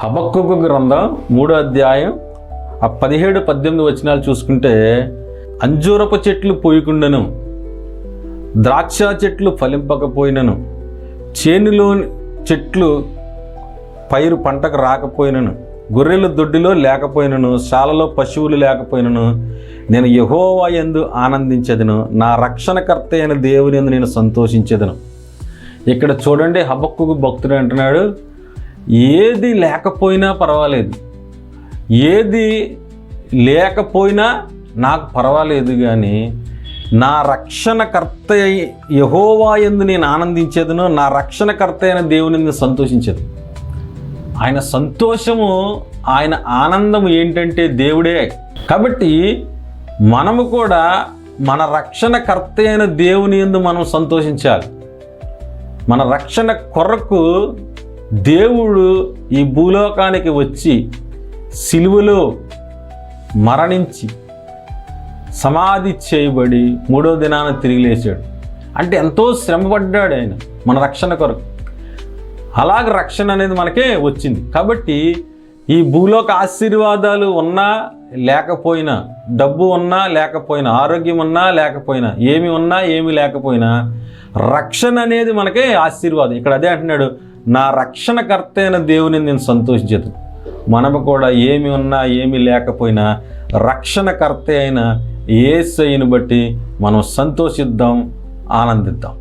హబక్కూకు గ్రంథం 3వ అధ్యాయం 17-18 వచనాలు చూసుకుంటే, అంజూరపు చెట్లు పూయకుండాను, ద్రాక్ష చెట్లు ఫలింపకపోయినను, చేనులోని చెట్లు పైరు పంటకు రాకపోయినను, గొర్రెలు దొడ్డిలో లేకపోయినను, శాలలో పశువులు లేకపోయినను, నేను యెహోవా యందు ఆనందించెదను, నా రక్షణకర్త అయిన దేవుని యందు నేను సంతోషించెదను. ఇక్కడ చూడండి, హబక్కూకు భక్తుడు అంటున్నాడు, ఏది లేకపోయినా పర్వాలేదు, ఏది లేకపోయినా నాకు పర్వాలేదు, కానీ నా రక్షణకర్త యెహోవా యందు నేను ఆనందించేదను, నా రక్షణకర్త అయిన దేవుని యందు సంతోషించేది. ఆయన సంతోషము, ఆయన ఆనందము ఏంటంటే దేవుడే. కాబట్టి మనము కూడా మన రక్షణకర్త అయిన దేవుని యందు మనం సంతోషించాలి. మన రక్షణ కొరకు దేవుడు ఈ భూలోకానికి వచ్చి సిలువలో మరణించి సమాధి చేయబడి 3వ దినాన తిరిగి లేచాడు. అంటే ఎంతో శ్రమపడ్డాడు ఆయన మన రక్షణ కొరకు. అలాగ రక్షణ అనేది మనకే వచ్చింది. కాబట్టి ఈ భూలోక ఆశీర్వాదాలు ఉన్నా లేకపోయినా, డబ్బు ఉన్నా లేకపోయినా, ఆరోగ్యం ఉన్నా లేకపోయినా, ఏమి ఉన్నా ఏమి లేకపోయినా, రక్షణ అనేది మనకే ఆశీర్వాదం. ఇక్కడ అదే అంటున్నాడు, నా రక్షణకర్త అయిన దేవుని నేను సంతోషించదు. మనము కూడా ఏమి ఉన్నా ఏమి లేకపోయినా రక్షణకర్త అయిన యేసయ్యను బట్టి మనం సంతోషిద్దాం, ఆనందిద్దాం.